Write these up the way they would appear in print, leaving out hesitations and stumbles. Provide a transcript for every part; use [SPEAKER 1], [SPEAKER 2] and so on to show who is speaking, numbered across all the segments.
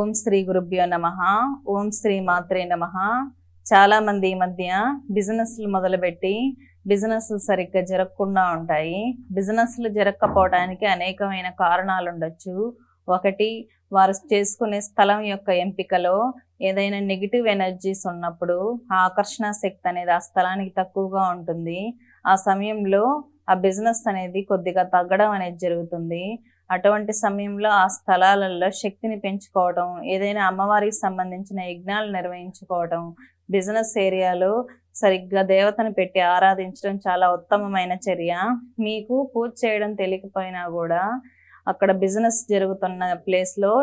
[SPEAKER 1] ఓం శ్రీ గురుభ్యో నమః. ఓం శ్రీ మాత్రే నమః. చాలా మంది ఈ మధ్య బిజినెస్లు మొదలుపెట్టి బిజినెస్లు సరిగ్గా జరగకుండా ఉంటాయి. బిజినెస్లు జరగకపోవడానికి అనేకమైన కారణాలు ఉండొచ్చు. ఒకటి, వారు చేసుకునే స్థలం యొక్క ఎంపికలో ఏదైనా నెగిటివ్ ఎనర్జీస్ ఉన్నప్పుడు ఆ ఆకర్షణ శక్తి అనేది ఆ స్థలానికి తక్కువగా ఉంటుంది. ఆ సమయంలో ఆ బిజినెస్ అనేది కొద్దిగా తగ్గడం అనేది జరుగుతుంది. అటువంటి సమయంలో ఆ స్థలాలలో శక్తిని పెంచుకోవడం, ఏదైనా అమ్మవారికి సంబంధించిన యజ్ఞాలు నిర్వహించుకోవడం, బిజినెస్ ఏరియాలో సరిగ్గా దేవతను పెట్టి ఆరాధించడం చాలా ఉత్తమమైన చర్య. మీకు పూజ చేయడం తెలియకపోయినా కూడా అక్కడ బిజినెస్ జరుగుతున్న ప్లేస్లో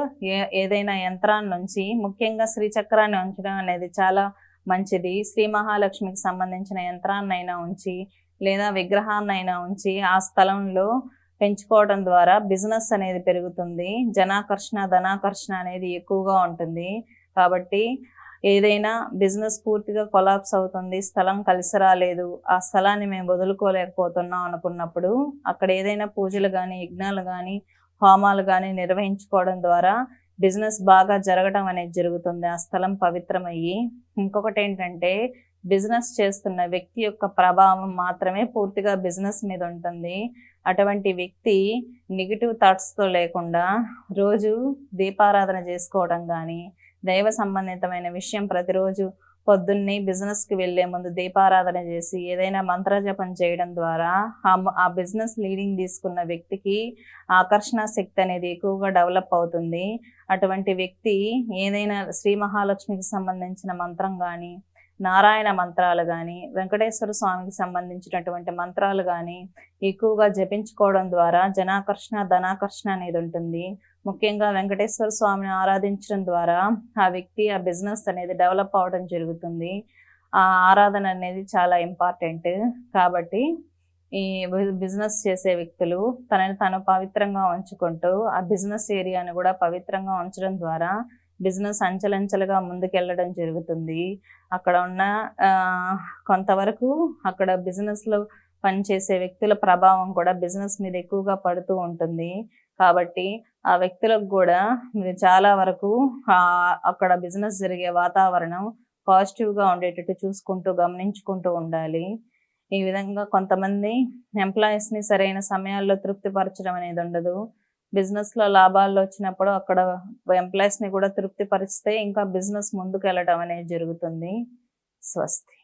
[SPEAKER 1] ఏదైనా యంత్రాన్ని నుంచి, ముఖ్యంగా శ్రీచక్రాన్ని ఉంచడం అనేది చాలా మంచిది. శ్రీ మహాలక్ష్మికి సంబంధించిన యంత్రాన్నైనా ఉంచి లేదా విగ్రహాన్నైనా ఉంచి ఆ స్థలంలో పెంచుకోవడం ద్వారా బిజినెస్ అనేది పెరుగుతుంది. జనాకర్షణ, ధనాకర్షణ అనేది ఎక్కువగా ఉంటుంది. కాబట్టి ఏదైనా బిజినెస్ పూర్తిగా కొలాప్స్ అవుతుంది, స్థలం కలిసి రాలేదు, ఆ స్థలాన్ని మేము వదులుకోలేకపోతున్నాం అనుకున్నప్పుడు అక్కడ ఏదైనా పూజలు కానీ, యజ్ఞాలు కానీ, హోమాలు కానీ నిర్వహించుకోవడం ద్వారా బిజినెస్ బాగా జరగడం అనేది జరుగుతుంది. ఆ స్థలం పవిత్రమయ్యి. ఇంకొకటి ఏంటంటే, బిజినెస్ చేస్తున్న వ్యక్తి యొక్క ప్రభావం మాత్రమే పూర్తిగా బిజినెస్ మీద ఉంటుంది. అటువంటి వ్యక్తి నెగిటివ్ థాట్స్తో లేకుండా రోజు దీపారాధన చేసుకోవడం కానీ, దైవ సంబంధితమైన విషయం ప్రతిరోజు పొద్దున్నే బిజినెస్కి వెళ్ళే ముందు దీపారాధన చేసి ఏదైనా మంత్రజపం చేయడం ద్వారా ఆ బిజినెస్ లీడింగ్ తీసుకున్న వ్యక్తికి ఆకర్షణ శక్తి అనేది ఎక్కువగా డెవలప్ అవుతుంది. అటువంటి వ్యక్తి ఏదైనా శ్రీ మహాలక్ష్మికి సంబంధించిన మంత్రం కానీ, నారాయణ మంత్రాలు కానీ, వెంకటేశ్వర స్వామికి సంబంధించినటువంటి మంత్రాలు కానీ ఎక్కువగా జపించుకోవడం ద్వారా జనాకర్షణ, ధనాకర్షణ అనేది ఉంటుంది. ముఖ్యంగా వెంకటేశ్వర స్వామిని ఆరాధించడం ద్వారా ఆ వ్యక్తి, ఆ బిజినెస్ అనేది డెవలప్ అవడం జరుగుతుంది. ఆ ఆరాధన అనేది చాలా ఇంపార్టెంట్. కాబట్టి ఈ బిజినెస్ చేసే వ్యక్తులు తనని తాను పవిత్రంగా ఉంచుకుంటూ ఆ బిజినెస్ ఏరియాను కూడా పవిత్రంగా ఉంచడం ద్వారా బిజినెస్ అంచెలంచెలుగా ముందుకెళ్ళడం జరుగుతుంది. అక్కడ ఉన్న కొంతవరకు అక్కడ బిజినెస్లో పనిచేసే వ్యక్తుల ప్రభావం కూడా బిజినెస్ మీద ఎక్కువగా పడుతూ ఉంటుంది. కాబట్టి ఆ వ్యక్తులకు కూడా మీరు చాలా వరకు అక్కడ బిజినెస్ జరిగే వాతావరణం పాజిటివ్గా ఉండేటట్టు చూసుకుంటూ, గమనించుకుంటూ ఉండాలి. ఈ విధంగా కొంతమంది ఎంప్లాయీస్ని సరైన సమయాల్లో తృప్తిపరచడం అనేది ఉండదు. బిజినెస్లో లాభాల్లో వచ్చినప్పుడు అక్కడ ఎంప్లాయీస్ని కూడా తృప్తిపరిస్తే ఇంకా బిజినెస్ ముందుకు వెళ్ళడం అనేది జరుగుతుంది. స్వస్తి.